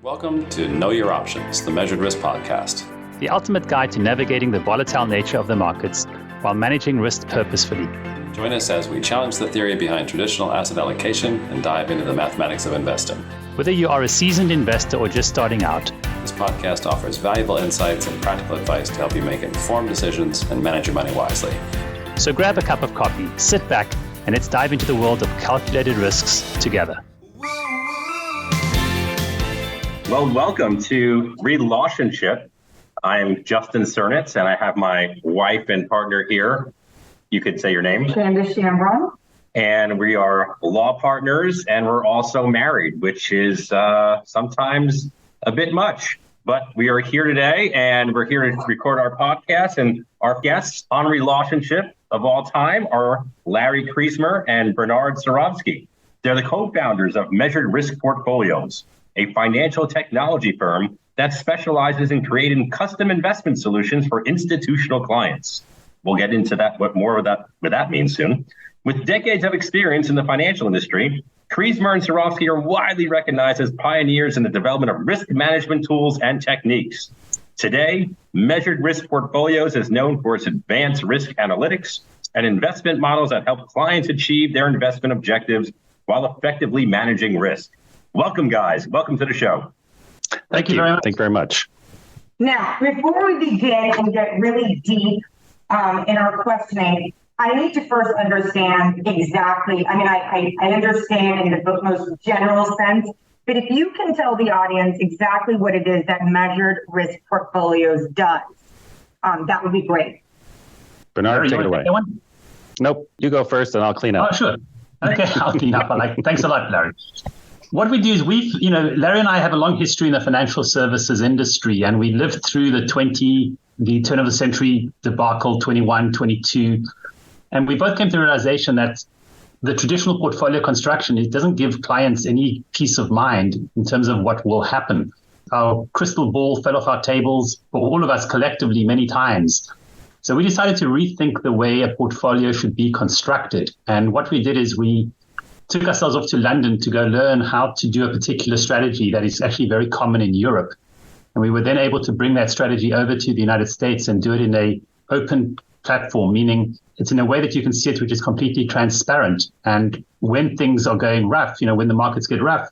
Welcome to Know Your Options, the Measured Risk Podcast. The ultimate guide to navigating the volatile nature of the markets while managing risk purposefully. Join us as we challenge the theory behind traditional asset allocation and dive into the mathematics of investing. Whether you are a seasoned investor or just starting out, this podcast offers valuable insights and practical advice to help you make informed decisions and manage your money wisely. So grab a cup of coffee, sit back, and let's dive into the world of calculated risks together. Well, welcome to ReLAWtionship. I'm Justin Cernitz, and I have my wife and partner here. You could say your name. Candise Shanbron. And we are law partners, and we're also married, which is sometimes a bit much. But we are here today, and we're here to record our podcast. And our guests on ReLAWtionship of all time are Larry Kriesmer and Bernard Surofsky. They're the co-founders of Measured Risk Portfolios, a financial technology firm that specializes in creating custom investment solutions for institutional clients. We'll get into that, what that means soon. With decades of experience in the financial industry, Kriesmer and Surofsky are widely recognized as pioneers in the development of risk management tools and techniques. Today, Measured Risk Portfolios is known for its advanced risk analytics and investment models that help clients achieve their investment objectives while effectively managing risk. Welcome, guys. Welcome to the show. Thank you very much. Thank you very much. Now, before we begin and get really deep in our questioning, I need to first understand exactly, I understand in the most general sense, but if you can tell the audience exactly what it is that Measured Risk Portfolios does, that would be great. Bernard, take it away. Nope, you go first and I'll clean up. Oh, sure. Okay, I'll clean up. Thanks a lot, Larry. What we do is Larry and I have a long history in the financial services industry, and we lived through the turn of the century debacle, 21, 22. And we both came to the realization that the traditional portfolio construction, it doesn't give clients any peace of mind in terms of what will happen. Our crystal ball fell off our tables for all of us collectively many times. So we decided to rethink the way a portfolio should be constructed. And what we did is we took ourselves off to London to go learn how to do a particular strategy that is actually very common in Europe. And we were then able to bring that strategy over to the United States and do it in an open platform, meaning it's in a way that you can see it, which is completely transparent. And when things are going rough, when the markets get rough,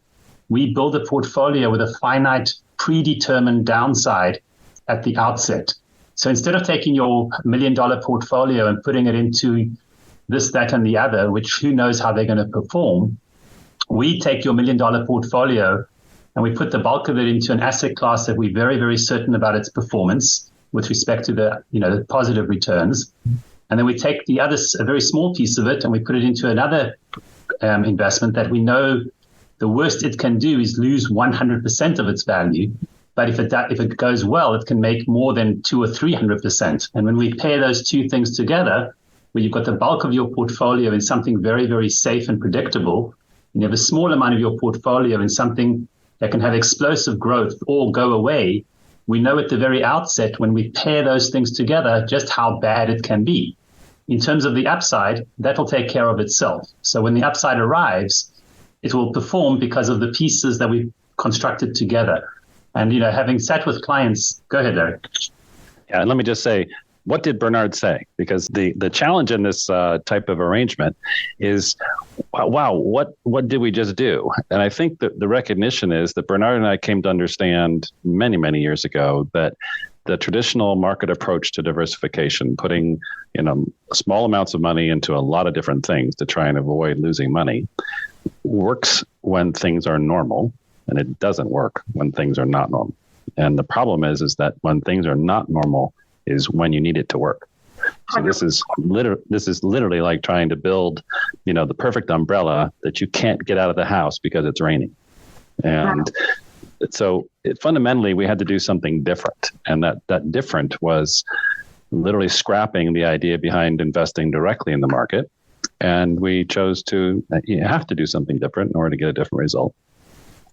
we build a portfolio with a finite, predetermined downside at the outset. So instead of taking your $1 million portfolio and putting it into this, that, and the other, which who knows how they're going to perform, we take your $1 million portfolio and we put the bulk of it into an asset class that we're very, very certain about its performance with respect to the positive returns. And then we take a very small piece of it and we put it into another investment that we know the worst it can do is lose 100% of its value. But if it goes well, it can make more than 200 or 300%. And when we pair those two things together, where you've got the bulk of your portfolio in something very, very safe and predictable, and you have a small amount of your portfolio in something that can have explosive growth or go away, we know at the very outset when we pair those things together just how bad it can be. In terms of the upside, that'll take care of itself. So when the upside arrives, it will perform because of the pieces that we've constructed together. And, having sat with clients, go ahead, Eric. Yeah, and let me just say, what did Bernard say? Because the challenge in this type of arrangement is, wow, what did we just do? And I think that the recognition is that Bernard and I came to understand many, many years ago that the traditional market approach to diversification, putting small amounts of money into a lot of different things to try and avoid losing money, works when things are normal, and it doesn't work when things are not normal. And the problem is that when things are not normal, is when you need it to work. So this is literally like trying to build, the perfect umbrella that you can't get out of the house because it's raining. And so fundamentally, we had to do something different. And that different was literally scrapping the idea behind investing directly in the market. And we chose to, you have to do something different in order to get a different result.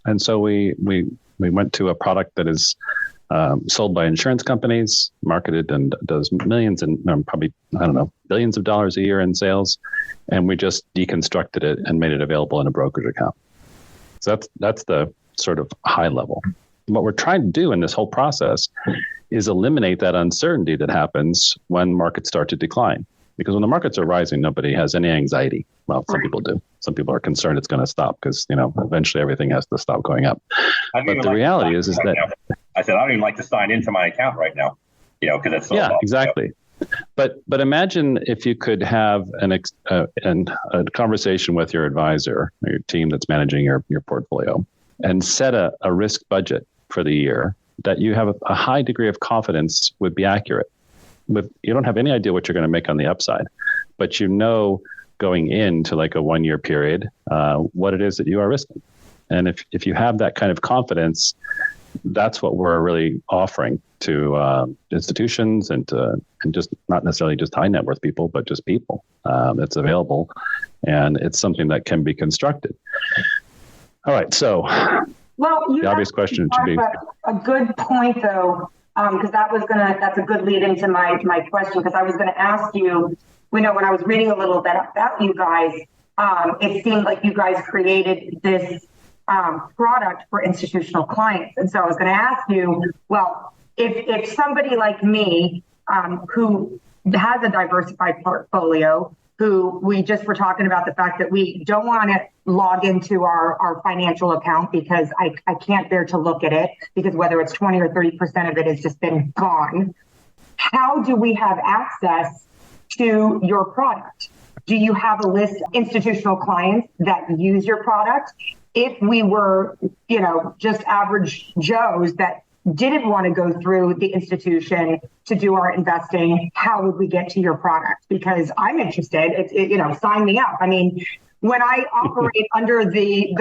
And so we went to a product that is sold by insurance companies, marketed and does millions and probably, billions of dollars a year in sales. And we just deconstructed it and made it available in a brokerage account. So that's the sort of high level. what we're trying to do in this whole process is eliminate that uncertainty that happens when markets start to decline. Because when the markets are rising, nobody has any anxiety. Well, some people do. Some people are concerned it's going to stop because, eventually everything has to stop going up. But the reality is that I said, I don't even like to sign into my account right now, because it's so low. Exactly. But imagine if you could have a conversation with your advisor or your team that's managing your portfolio and set a risk budget for the year that you have a high degree of confidence would be accurate. You don't have any idea what you're going to make on the upside, but going into like a 1 year period, what it is that you are risking. And if you have that kind of confidence, that's what we're really offering to institutions and just not necessarily just high net worth people, but just people. It's available, and it's something that can be constructed. All right, so the obvious question should be a good point, though, because that's a good lead into my question, because I was going to ask you, when I was reading a little bit about you guys, it seemed like you guys created this product for institutional clients. And so I was going to ask you, well, if somebody like me, who has a diversified portfolio, who we just were talking about the fact that we don't want to log into our financial account because I can't bear to look at it, because whether it's 20 or 30% of it has just been gone. How do we have access to your product? Do you have a list of institutional clients that use your product? If we were, just average Joes that didn't want to go through the institution to do our investing, how would we get to your product? Because I'm interested. Sign me up. I mean, when I operate under the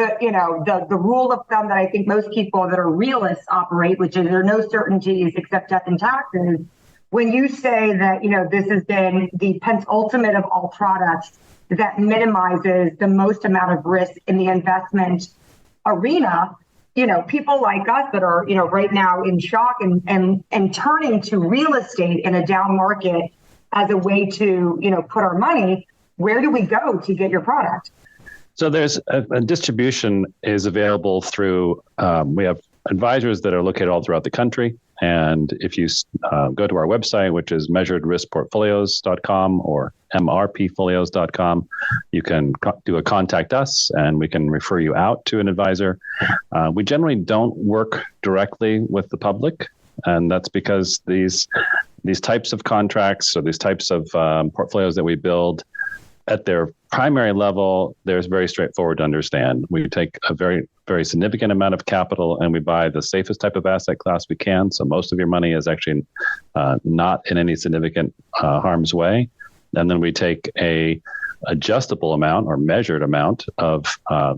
rule of thumb that I think most people that are realists operate, which is there are no certainties except death and taxes. When you say that, this has been the penultimate of all products that minimizes the most amount of risk in the investment arena, people like us that are, right now in shock and turning to real estate in a down market as a way to, put our money, where do we go to get your product? So there's a distribution is available through, we have advisors that are located all throughout the country. And if you go to our website, which is measuredriskportfolios.com or mrpfolios.com, you can do a contact us and we can refer you out to an advisor. We generally don't work directly with the public. And that's because these types of contracts or these types of portfolios that we build, at their primary level, they're very straightforward to understand. We take a very, very significant amount of capital and we buy the safest type of asset class we can. So most of your money is actually not in any significant harm's way. And then we take a adjustable amount or measured amount of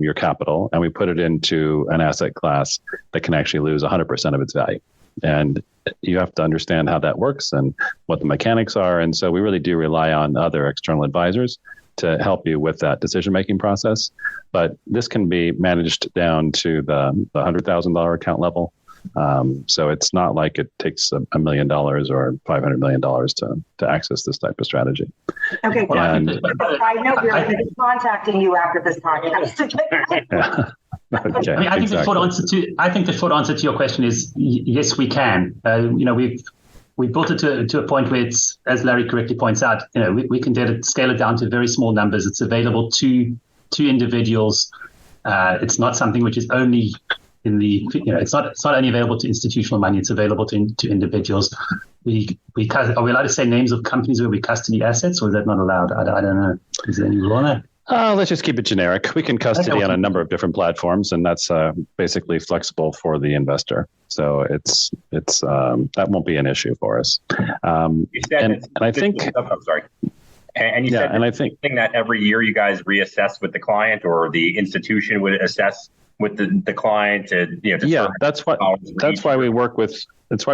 your capital and we put it into an asset class that can actually lose 100% of its value. And you have to understand how that works and what the mechanics are. And so we really do rely on other external advisors to help you with that decision-making process. But this can be managed down to the $100,000 account level. So it's not like it takes $1 million or $500 million to access this type of strategy. Okay, I know we're going to be contacting you after this podcast. Yeah. Okay, I think the short answer to your question is yes, we can. We built it to a point where it's, as Larry correctly points out, we can scale it down to very small numbers. It's available to individuals. It's not something which is only in the, it's not only available to institutional money. It's available to individuals. Are we allowed to say names of companies where we custody assets, or is that not allowed? I don't know. Is there any rule on that? Let's just keep it generic. We can custody on a number of different platforms, and that's basically flexible for the investor. So it's that won't be an issue for us. I'm sorry. And you said and I think that every year you guys reassess with the client, or the institution would assess with the client to that's why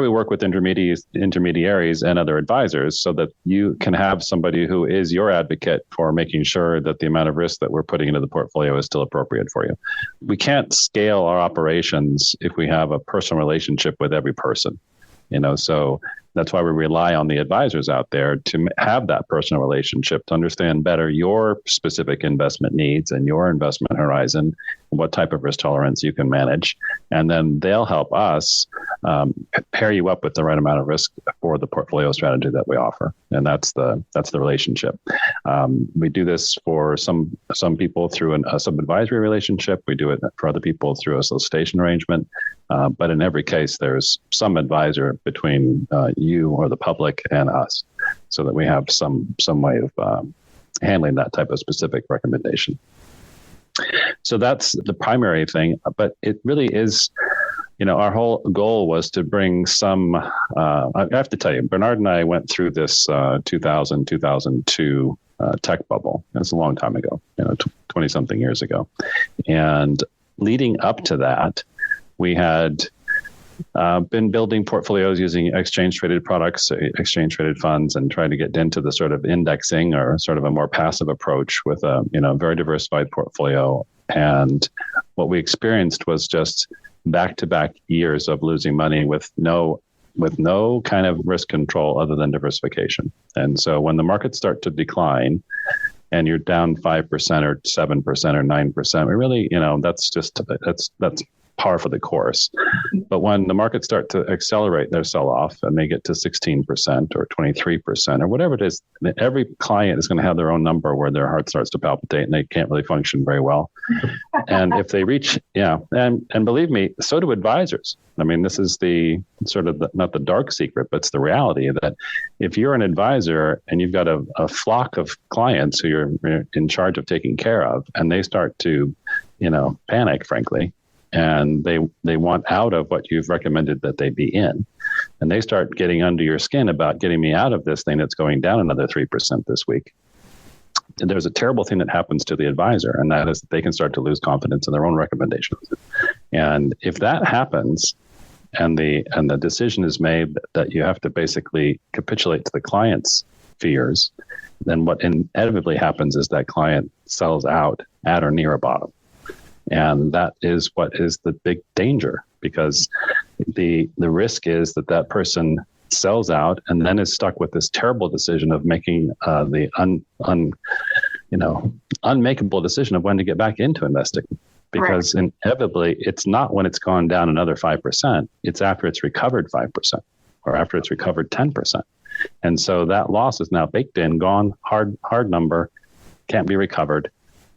we work with intermediaries and other advisors, so that you can have somebody who is your advocate for making sure that the amount of risk that we're putting into the portfolio is still appropriate for you. We can't scale our operations if we have a personal relationship with every person. So That's why we rely on the advisors out there to have that personal relationship, to understand better your specific investment needs and your investment horizon, and what type of risk tolerance you can manage. And then they'll help us pair you up with the right amount of risk for the portfolio strategy that we offer. And that's the relationship. We do this for some people through a sub-advisory relationship. We do it for other people through a solicitation arrangement. But in every case, there's some advisor between you or the public and us, so that we have some way of handling that type of specific recommendation. So that's the primary thing. But it really is, our whole goal was to bring some, I have to tell you, Bernard and I went through this 2000, 2002 tech bubble. It's a long time ago, 20 something years ago. And leading up to that, we had been building portfolios using exchange-traded products, exchange-traded funds, and trying to get into the sort of indexing or sort of a more passive approach with a very diversified portfolio. And what we experienced was just back-to-back years of losing money with no kind of risk control other than diversification. And so when the markets start to decline, and you're down 5% or 7% or 9%, we really, that's par for the course. But when the markets start to accelerate their sell-off and they get to 16% or 23% or whatever it is, every client is going to have their own number where their heart starts to palpitate and they can't really function very well. And if they reach, and believe me, so do advisors. I mean, this is the sort of not the dark secret, but it's the reality that if you're an advisor and you've got a flock of clients who you're in charge of taking care of, and they start to, panic, frankly, and they want out of what you've recommended that they be in, and they start getting under your skin about getting me out of this thing that's going down another 3% this week. And there's a terrible thing that happens to the advisor, and that is that they can start to lose confidence in their own recommendations. And if that happens, and the decision is made that you have to basically capitulate to the client's fears, then what inevitably happens is that client sells out at or near a bottom. And that is what is the big danger, because the risk is that person sells out and then is stuck with this terrible decision of making the unmakeable decision of when to get back into investing. Because inevitably, it's not when it's gone down another 5%. It's after it's recovered 5% or after it's recovered 10%. And so that loss is now baked in, gone, hard number, can't be recovered.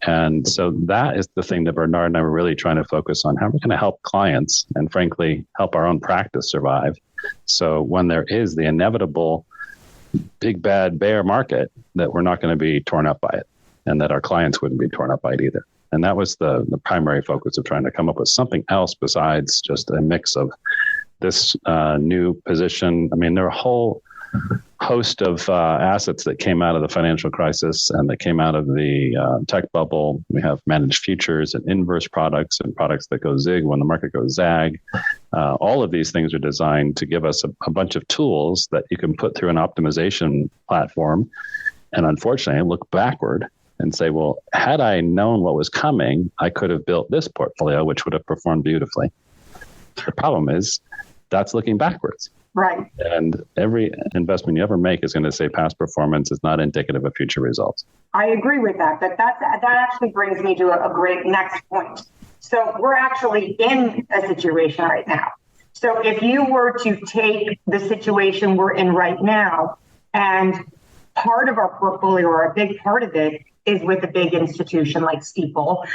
And so that is the thing that Bernard and I were really trying to focus on. How we're going to help clients and, frankly, help our own practice survive. So when there is the inevitable big, bad bear market, that we're not going to be torn up by it, and that our clients wouldn't be torn up by it either. And that was the primary focus of trying to come up with something else besides just a mix of this new position. I mean, there are a whole host of assets that came out of the financial crisis and that came out of the tech bubble. We have managed futures and inverse products and products that go zig when the market goes zag. All of these things are designed to give us a bunch of tools that you can put through an optimization platform. And unfortunately, look backward and say, well, had I known what was coming, I could have built this portfolio, which would have performed beautifully. The problem is that's looking backwards. Right. And every investment you ever make is going to say past performance is not indicative of future results. I agree with that. That actually brings me to a great next point. So we're actually in a situation right now. So if you were to take the situation we're in right now, and part of our portfolio, or a big part of it, is with a big institution like Stifel,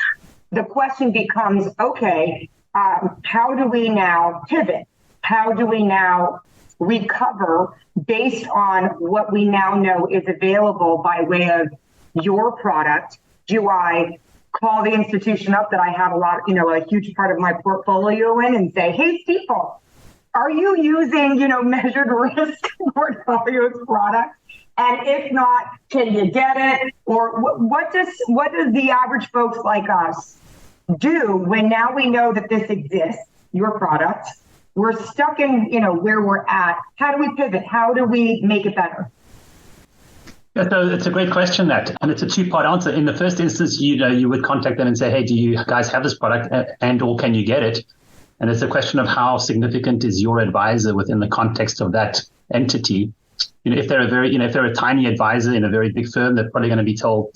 the question becomes, okay, how do we now pivot? How do we now recover based on what we now know is available by way of your product? Do I call the institution up that I have a huge part of my portfolio in and say, hey, Stifel, are you using, measured risk portfolios products? And if not, can you get it? Or what does the average folks like us do when now we know that this exists, your product? We're stuck in, where we're at. How do we pivot? How do we make it better? Yeah, so it's a great question, that, and it's a two-part answer. In the first instance, you would contact them and say, hey, do you guys have this product and or can you get it? And it's a question of how significant is your advisor within the context of that entity. If they're if they're a tiny advisor in a very big firm, they're probably going to be told,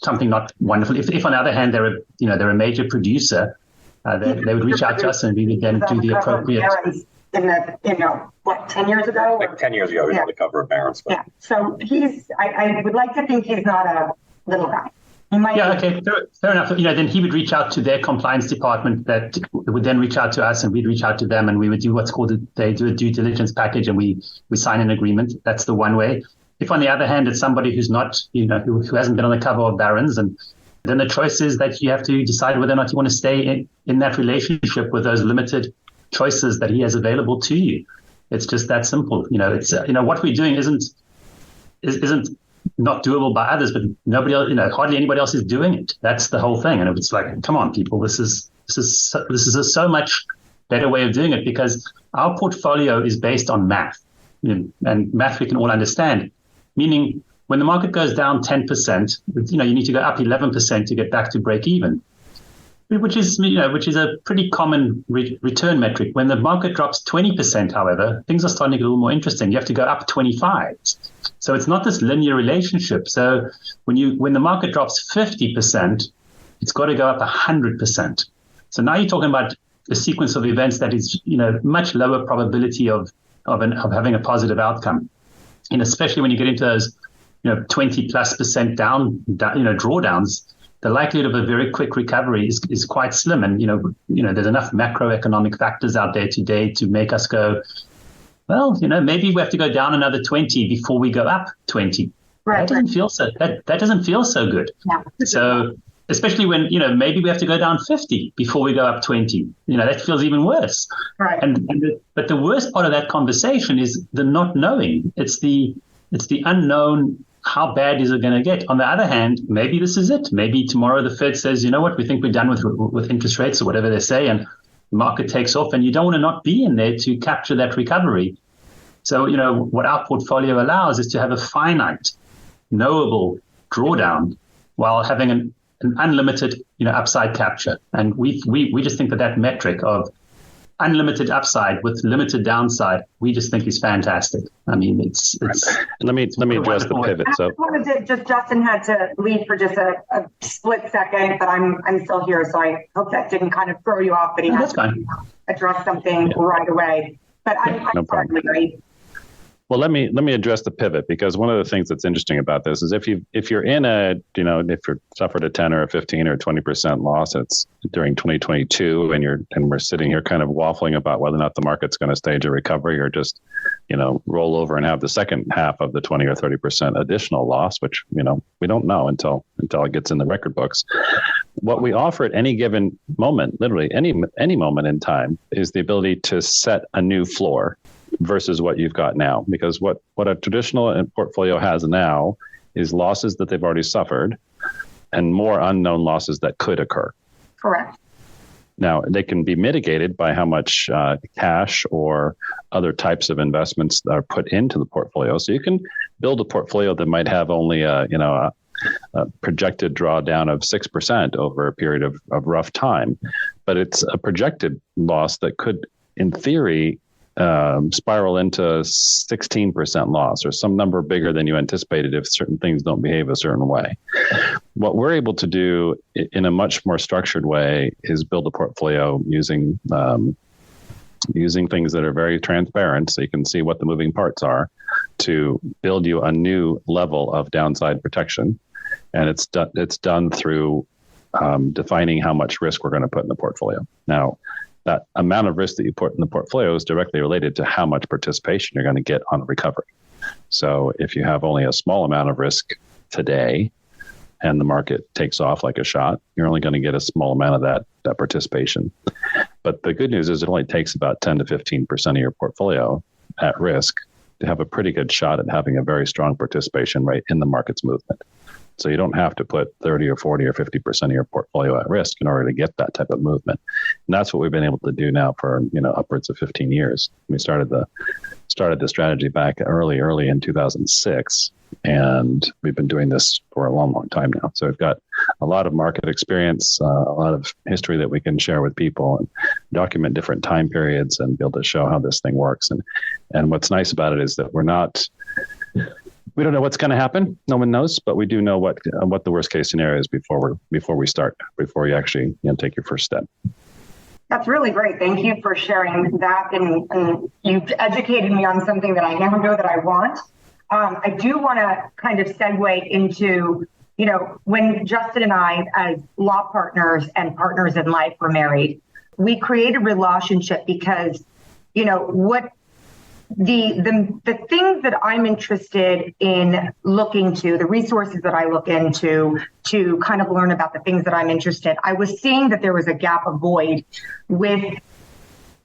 something not wonderful. If on the other hand, they're a major producer, they would reach out to us and we would then do the appropriate. 10 years ago? Like 10 years ago, he was on the cover of Barron's. Yeah. So I would like to think he's not a little guy. Okay, fair enough. Then he would reach out to their compliance department that would then reach out to us and we'd reach out to them and we would do what's called they do a due diligence package and we sign an agreement. That's the one way. If on the other hand, it's somebody who's not, who hasn't been on the cover of Barron's, and then the choice is that you have to decide whether or not you want to stay in that relationship with those limited choices that he has available to you. It's just that simple. It's what we're doing isn't not doable by others, but nobody else, hardly anybody else is doing it. That's the whole thing. And it's like, come on, people, this is a so much better way of doing it because our portfolio is based on math, and math we can all understand. Meaning, when the market goes down 10%, you need to go up 11% to get back to break even, which is a pretty common return metric. When the market drops 20%, however, things are starting to get a little more interesting. You have to go up 25. So it's not this linear relationship. So when the market drops 50%, it's got to go up 100%. So now you're talking about a sequence of events that is, much lower probability of having a positive outcome. And especially when you get into those, 20+% down, drawdowns, the likelihood of a very quick recovery is quite slim. And, there's enough macroeconomic factors out there today to make us go, well, maybe we have to go down another 20 before we go up 20. Right. That doesn't feel so good. No. So especially when, maybe we have to go down 50 before we go up 20. That feels even worse. Right. But the worst part of that conversation is the not knowing. It's the unknown. How bad is it going to get? On the other hand, maybe this is it. Maybe tomorrow the Fed says, we think we're done with interest rates or whatever they say, and the market takes off, and you don't want to not be in there to capture that recovery. So, what our portfolio allows is to have a finite, knowable drawdown while having an unlimited, upside capture. And we just think that metric of unlimited upside with limited downside, we just think is fantastic. I mean, it's let me address the pivot. So Justin had to leave for just a split second, but I'm still here. So I hope that didn't kind of throw you off, but he has to address something right away. But I'm sorry, Larry. Well, let me address the pivot, because one of the things that's interesting about this is if you're in if you're suffered a 10 or a 15 or 20% loss, it's during 2022, and we're sitting here kind of waffling about whether or not the market's going to stage a recovery or just, roll over and have the second half of the 20 or 30% additional loss, which, we don't know until it gets in the record books. What we offer at any given moment, literally any moment in time, is the ability to set a new floor versus what you've got now. Because what a traditional portfolio has now is losses that they've already suffered and more unknown losses that could occur. Correct. Now, they can be mitigated by how much cash or other types of investments are put into the portfolio. So you can build a portfolio that might have only a projected drawdown of 6% over a period of rough time, but it's a projected loss that could, in theory, spiral into 16% loss or some number bigger than you anticipated if certain things don't behave a certain way. What we're able to do in a much more structured way is build a portfolio using things that are very transparent, so you can see what the moving parts are, to build you a new level of downside protection. And it's done through defining how much risk we're going to put in the portfolio. Now, that amount of risk that you put in the portfolio is directly related to how much participation you're going to get on recovery. So if you have only a small amount of risk today and the market takes off like a shot, you're only going to get a small amount of that participation. But the good news is it only takes about 10 to 15% of your portfolio at risk to have a pretty good shot at having a very strong participation rate in the market's movement. So you don't have to put 30 or 40 or 50% of your portfolio at risk in order to get that type of movement. And that's what we've been able to do now for, upwards of 15 years. We started the strategy back early in 2006, and we've been doing this for a long, long time now. So we've got a lot of market experience, a lot of history that we can share with people and document different time periods and be able to show how this thing works. And what's nice about it is that we don't know what's going to happen. No one knows, but we do know what the worst case scenario is before you actually take your first step. That's really great. Thank you for sharing that. And you've educated me on something that I never know that I want. I do want to kind of segue into, when Justin and I, as law partners and partners in life, were married, we created ReLAWtionship because, what the things that I'm interested in looking to, the resources that I look into to kind of learn about the things that I'm interested, I was seeing that there was a gap, a void with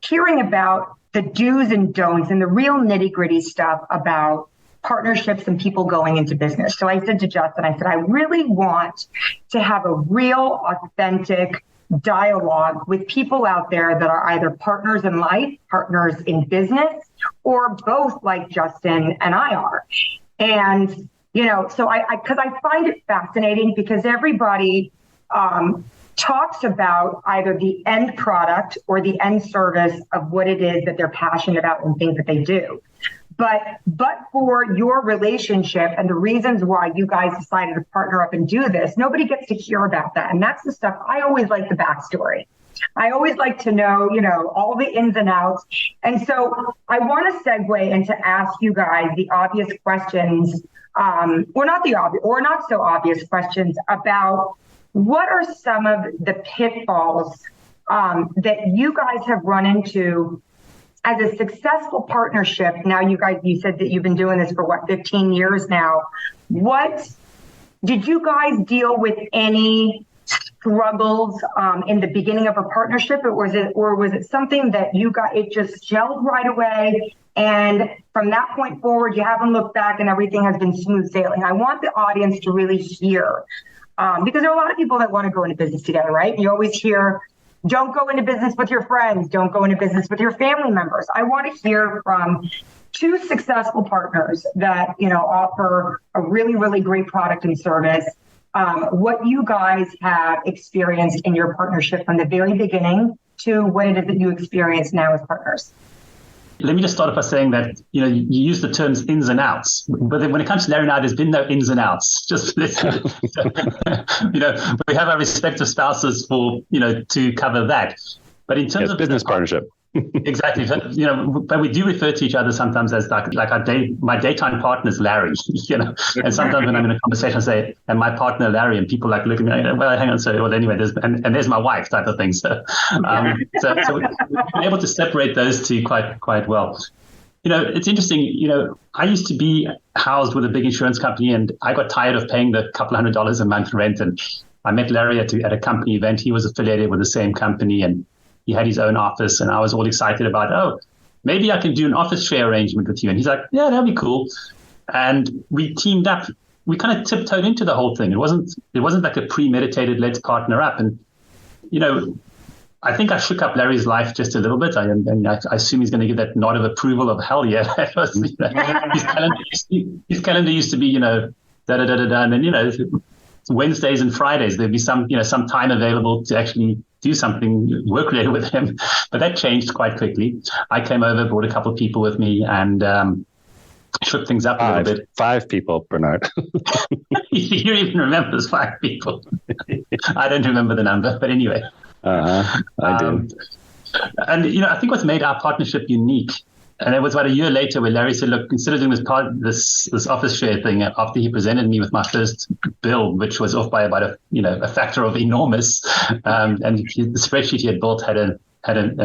hearing about the do's and don'ts and the real nitty gritty stuff about partnerships and people going into business. So I said to Justin, I really want to have a real authentic dialogue with people out there that are either partners in life, partners in business, or both, like Justin and I are. And, so because I find it fascinating because everybody talks about either the end product or the end service of what it is that they're passionate about and things that they do. But for your relationship and the reasons why you guys decided to partner up and do this, nobody gets to hear about that. And that's the stuff I always like the backstory. I always like to know, all the ins and outs. And so I want to segue and to ask you guys the obvious questions, or not the obvious, or not so obvious questions about what are some of the pitfalls that you guys have run into as a successful partnership. Now, you said that you've been doing this for 15 years now. What did you guys deal with any struggles in the beginning of a partnership, or was it something that it just gelled right away? And from that point forward, you haven't looked back and everything has been smooth sailing. I want the audience to really hear, because there are a lot of people that want to go into business together, right? You always hear, don't go into business with your friends. Don't go into business with your family members. I want to hear from two successful partners that, offer a really, really great product and service. What you guys have experienced in your partnership from the very beginning to what it is that you experience now as partners. Let me just start off by saying that, you use the terms ins and outs, but then when it comes to Larry and I, there's been no ins and outs. Just, we have our respective spouses for, to cover that. But in terms of business partnership. Exactly. But we do refer to each other sometimes as like my daytime partner is Larry, and sometimes when I'm in a conversation, I say, and my partner Larry, and people like look at me, well, hang on, anyway, there's my wife type of thing. So we've been able to separate those two quite well. It's interesting, I used to be housed with a big insurance company and I got tired of paying the couple $100 a month rent. And I met Larry at a company event. He was affiliated with the same company and he had his own office, and I was all excited about, maybe I can do an office share arrangement with you. And he's like, yeah, that'd be cool. And we teamed up. We kind of tiptoed into the whole thing. It wasn't like a premeditated, let's partner up. And, I think I shook up Larry's life just a little bit. I assume he's going to give that nod of approval of hell yeah. His calendar used to be, da-da-da-da-da. And then, Wednesdays and Fridays, there'd be some time available to actually do something work related with him. But that changed quite quickly. I came over, brought a couple of people with me, and shook things up a little bit. 5 people, Bernard. You even remember there's 5 people. I don't remember the number, but anyway. I do. And, I think what's made our partnership unique, and it was about a year later where Larry said, look, consider doing this office share thing after he presented me with my first bill, which was off by about a factor of enormous. And the spreadsheet he had built had a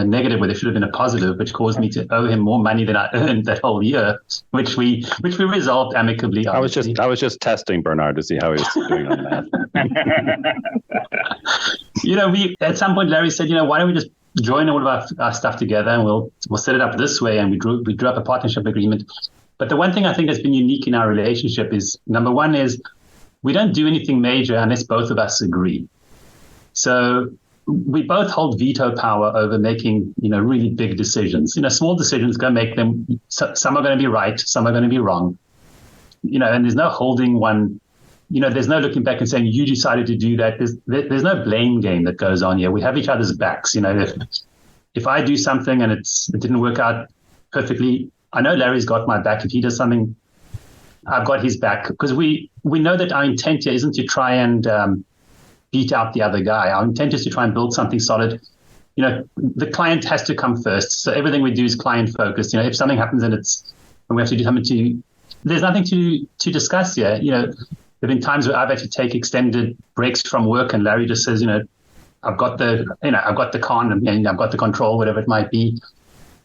negative where there should have been a positive, which caused me to owe him more money than I earned that whole year, which we resolved amicably. Obviously. I was just testing Bernard to see how he was doing on that. We at some point Larry said, why don't we just join all of our stuff together and we'll set it up this way, and we drew up a partnership agreement. But the one thing I think that's been unique in our relationship is, number one is we don't do anything major unless both of us agree. So we both hold veto power over making, really big decisions. Small decisions, go make them. Some are going to be right, some are going to be wrong. And there's no holding one there's no looking back and saying you decided to do that. There's no blame game that goes on here. We have each other's backs. If I do something and it didn't work out perfectly, I know Larry's got my back. If he does something, I've got his back, because we know that our intent here isn't to try and beat out the other guy. Our intent is to try and build something solid. The client has to come first. So everything we do is client focused. If something happens and we have to do something there's nothing to discuss here. There've been times where I've had to take extended breaks from work, and Larry just says, I've got the con, and I've got the control, whatever it might be.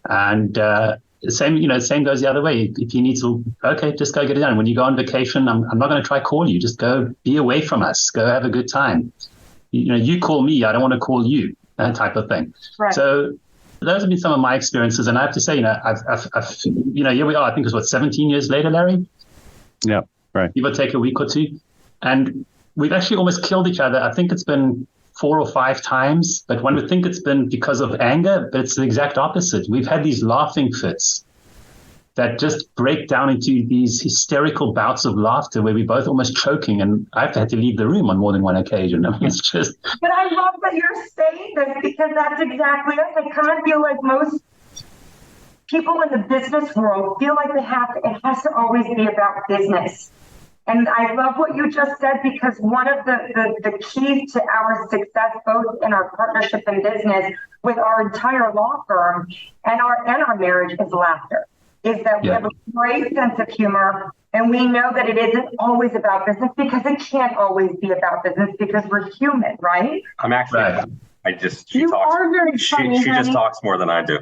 And same goes the other way. If you need to, okay, just go get it done. When you go on vacation, I'm not going to try call you. Just go be away from us. Go have a good time. You call me. I don't want to call you. That type of thing. Right. So those have been some of my experiences, and I have to say, I've here we are. I think it was 17 years later, Larry. Yeah, right. Give or take a week or two, and we've actually almost killed each other. I think it's been 4 or 5 times, but one would think it's been because of anger, but it's the exact opposite. We've had these laughing fits that just break down into these hysterical bouts of laughter where we're both almost choking, and I've had to leave the room on more than one occasion. It's just... But I love that you're saying this, because that's exactly it. I kind of feel like most people in the business world feel like it has to always be about business. And I love what you just said, because one of the keys to our success, both in our partnership and business with our entire law firm and our marriage, is laughter. Is that we have a great sense of humor, and we know that it isn't always about business, because it can't always be about business, because we're human, right? I'm actually, you are very funny. She just talks more than I do.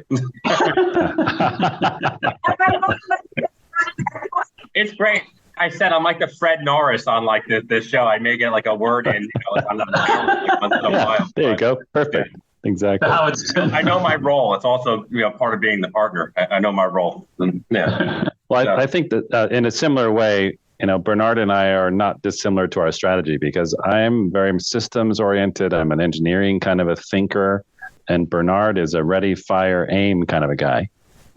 It's great. I said I'm like the Fred Norris on like this show. I may get like a word in on the once in a while. There you go. Perfect. Exactly. I know my role. It's also part of being the partner. I know my role. Yeah. Well, I think that in a similar way, Bernard and I are not dissimilar to our strategy, because I'm very systems oriented. I'm an engineering kind of a thinker, and Bernard is a ready, fire, aim kind of a guy.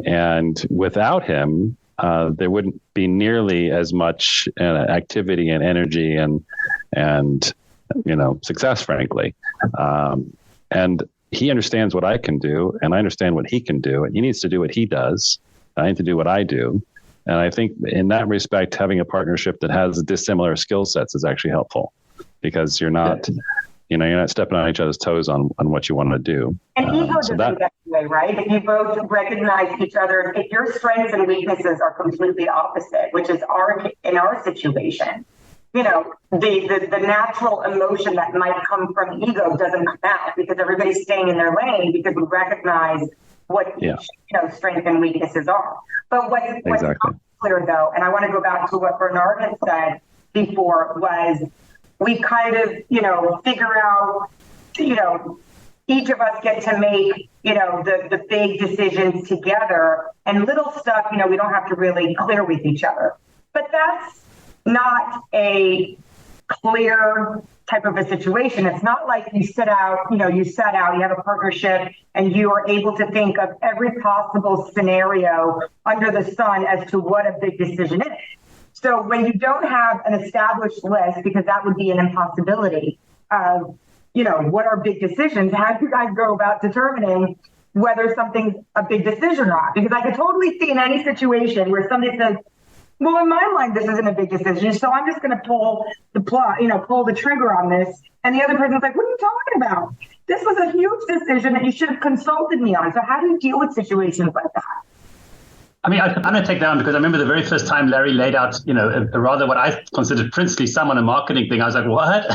And without him, there wouldn't be nearly as much activity and energy and success, frankly. And he understands what I can do, and I understand what he can do, and he needs to do what he does. I need to do what I do. And I think in that respect, having a partnership that has dissimilar skill sets is actually helpful, because you're not stepping on each other's toes on what you want to do. And ego doesn't do that way, right? If you both recognize each other, if your strengths and weaknesses are completely opposite, which is in our situation, the natural emotion that might come from ego doesn't come out, because everybody's staying in their lane, because we recognize what strengths and weaknesses are. But what's not clear, though, and I want to go back to what Bernard had said before, was we kind of, figure out, each of us get to make, the big decisions together, and little stuff, we don't have to really clear with each other. But that's not a clear type of a situation. It's not like you set out, you have a partnership and you are able to think of every possible scenario under the sun as to what a big decision is. So when you don't have an established list, because that would be an impossibility of, what are big decisions, how do you guys go about determining whether something's a big decision or not? Because I could totally see in any situation where somebody says, well, in my mind, this isn't a big decision, so I'm just going to pull the trigger on this. And the other person's like, what are you talking about? This was a huge decision that you should have consulted me on. So how do you deal with situations like that? I mean, I'm going to take that on, because I remember the very first time Larry laid out, a rather what I considered princely sum on a marketing thing. I was like, what?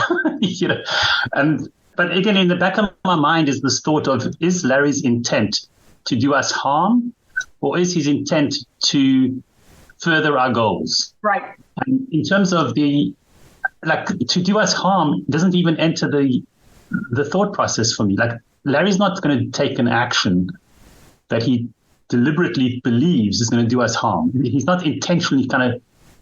But again, in the back of my mind is this thought of, is Larry's intent to do us harm, or is his intent to further our goals? Right. And in terms of to do us harm doesn't even enter the thought process for me. Like, Larry's not going to take an action that he deliberately believes is going to do us harm. He's not intentionally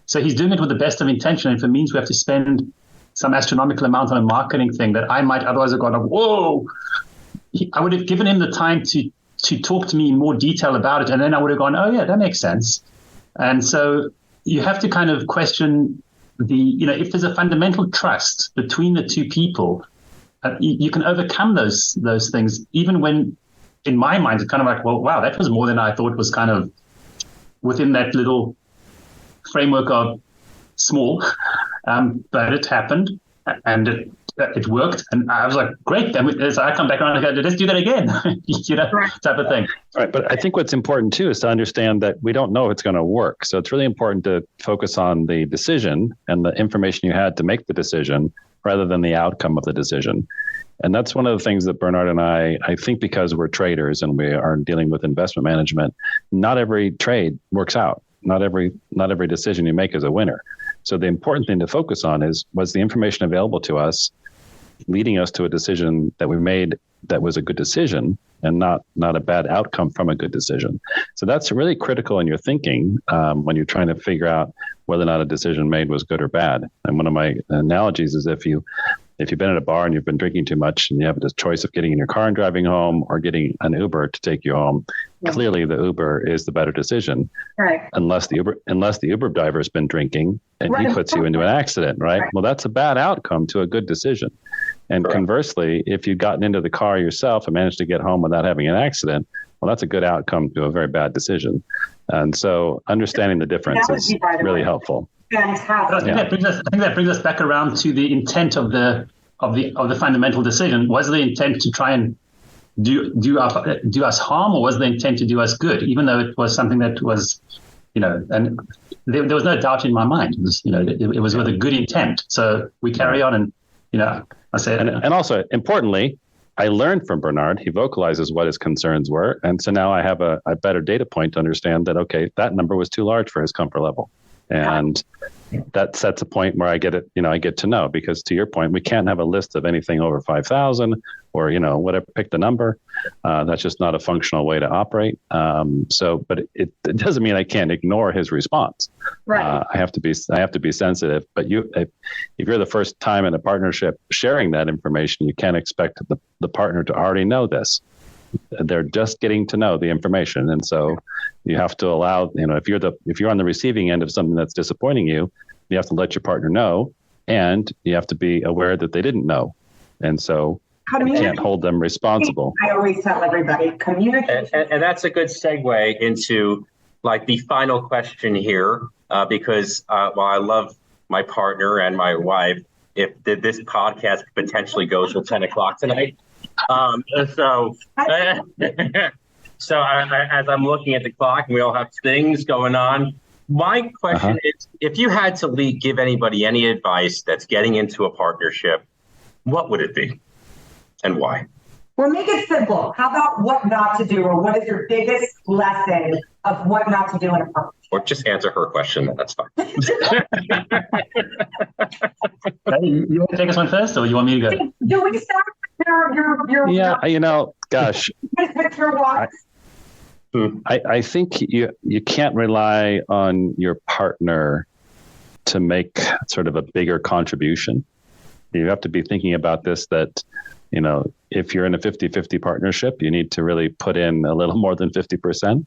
so he's doing it with the best of intention. And if it means we have to spend some astronomical amount on a marketing thing that I might otherwise have gone, whoa, I would have given him the time to talk to me in more detail about it. And then I would have gone, oh yeah, that makes sense. And so you have to kind of question if there's a fundamental trust between the two people, you can overcome those things, even when, in my mind, it's kind of like, well, wow, that was more than I thought was kind of within that little framework of small, but it happened and it worked. And I was like, great. Then so I come back around and go, let's do that again, type of thing. Right. But I think what's important too is to understand that we don't know if it's going to work. So it's really important to focus on the decision and the information you had to make the decision rather than the outcome of the decision. And that's one of the things that Bernard and I think because we're traders and we are dealing with investment management, not every trade works out. Not every decision you make is a winner. So the important thing to focus on was the information available to us leading us to a decision that we made that was a good decision and not a bad outcome from a good decision. So that's really critical in your thinking when you're trying to figure out whether or not a decision made was good or bad. And one of my analogies is if you've been at a bar and you've been drinking too much and you have the choice of getting in your car and driving home or getting an Uber to take you home, clearly the Uber is the better decision. Right. Unless the Uber driver has been drinking and he puts you into an accident, right? Well, that's a bad outcome to a good decision. And conversely, if you'd gotten into the car yourself and managed to get home without having an accident, well, that's a good outcome to a very bad decision. And so understanding the difference is really helpful. Fantastic. I think that brings us back around to the intent of the fundamental decision. Was the intent to try and do us harm, or was the intent to do us good? Even though it was something that was, and there was no doubt in my mind. It was with a good intent. So we carry on, and I say, and also importantly, I learned from Bernard. He vocalizes what his concerns were, and so now I have a better data point to understand that that number was too large for his comfort level. And that sets a point where I get it, I get to know, because to your point, we can't have a list of anything over 5,000 or, whatever, pick the number. That's just not a functional way to operate. But it doesn't mean I can't ignore his response. Right. I have to be sensitive, but if you're the first time in a partnership sharing that information, you can't expect the partner to already know this. They're just getting to know the information. And so you have to allow, if you're on the receiving end of something that's disappointing you, you have to let your partner know, and you have to be aware that they didn't know. And so you can't hold them responsible. I always tell everybody, communicate. And that's a good segue into like the final question here, because while I love my partner and my wife, if this podcast potentially goes till 10 o'clock tonight, so as I'm looking at the clock and we all have things going on, my question is, if you had to give anybody any advice that's getting into a partnership, what would it be and why? Or make it simple. How about what not to do, or what is your biggest lesson of what not to do in a partnership? Or just answer her question. That's fine. You want to take us one first, or you want me to go? Do we start your gosh. with your wife? I think you can't rely on your partner to make sort of a bigger contribution. You have to be thinking about this, that, if you're in a 50-50 partnership, you need to really put in a little more than 50%.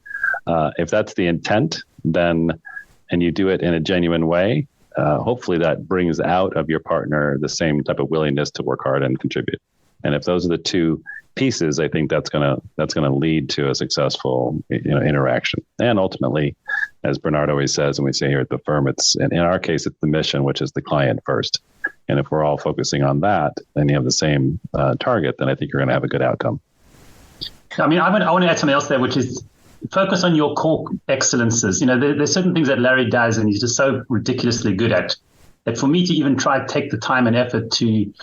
If that's the intent, and you do it in a genuine way, hopefully that brings out of your partner the same type of willingness to work hard and contribute. And if those are the two pieces, I think that's gonna lead to a successful interaction. And ultimately, as Bernard always says, and we say here at the firm, it's in our case, it's the mission, which is the client first. And if we're all focusing on that, and you have the same target, then I think you're going to have a good outcome. I want to add something else there, which is focus on your core excellences. There's certain things that Larry does, and he's just so ridiculously good at, that for me to even try to take the time and effort to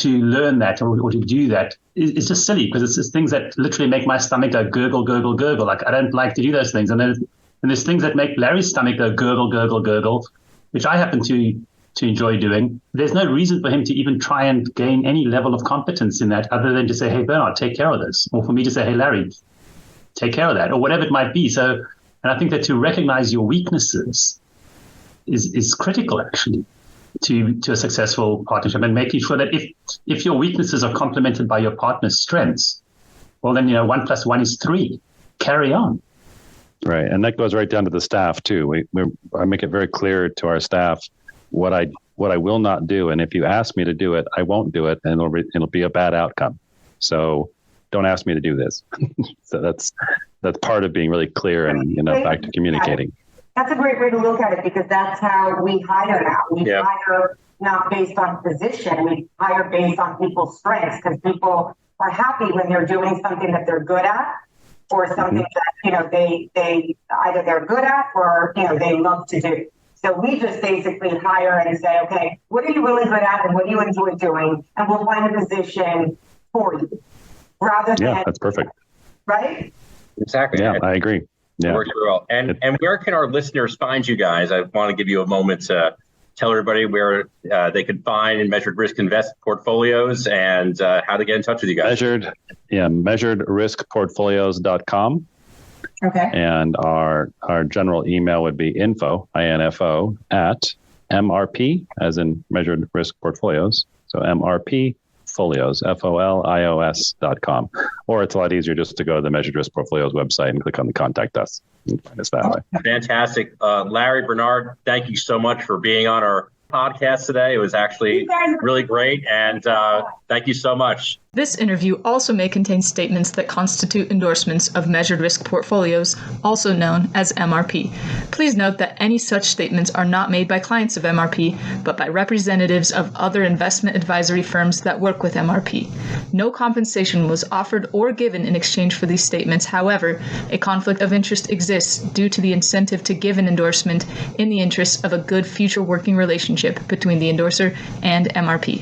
learn that or to do that is just silly, because it's just things that literally make my stomach go gurgle, gurgle, gurgle. Like, I don't like to do those things. And there's things that make Larry's stomach go gurgle, gurgle, gurgle, which I happen to enjoy doing. There's no reason for him to even try and gain any level of competence in that, other than to say, hey, Bernard, take care of this. Or for me to say, hey, Larry, take care of that, or whatever it might be. So, and I think that to recognize your weaknesses is critical, actually, to a successful partnership, and making sure that if your weaknesses are complemented by your partner's strengths, well, then 1 + 1 is 3. Carry on. Right, and that goes right down to the staff too. I make it very clear to our staff what I will not do. And if you ask me to do it, I won't do it, and it'll be a bad outcome. So don't ask me to do this. So that's part of being really clear and, back to communicating. That's a great way to look at it, because that's how we hire now. We hire not based on position. We hire based on people's strengths, because people are happy when they're doing something that they're good at, or something that, they either they're good at or, they love to do. So we just basically hire and say, okay, what are you really good at and what do you enjoy doing? And we'll find a position for you. Rather than, that's perfect. Right? Exactly. Yeah, I agree. Yeah. Works very well. And where can our listeners find you guys? I want to give you a moment to tell everybody where they can find measured risk invest portfolios and how to get in touch with you guys. measuredriskportfolios.com. Okay. And our general email would be info at MRP, as in measured risk portfolios. So MRP Folios, FOLIOS.com. Or it's a lot easier just to go to the Measured Risk Portfolios website and click on the Contact Us and find us that way. Fantastic. Larry, Bernard, thank you so much for being on our podcast today. It was actually really great. And thank you so much. This interview also may contain statements that constitute endorsements of measured risk portfolios, also known as MRP. Please note that any such statements are not made by clients of MRP, but by representatives of other investment advisory firms that work with MRP. No compensation was offered or given in exchange for these statements. However, a conflict of interest exists due to the incentive to give an endorsement in the interest of a good future working relationship between the endorser and MRP.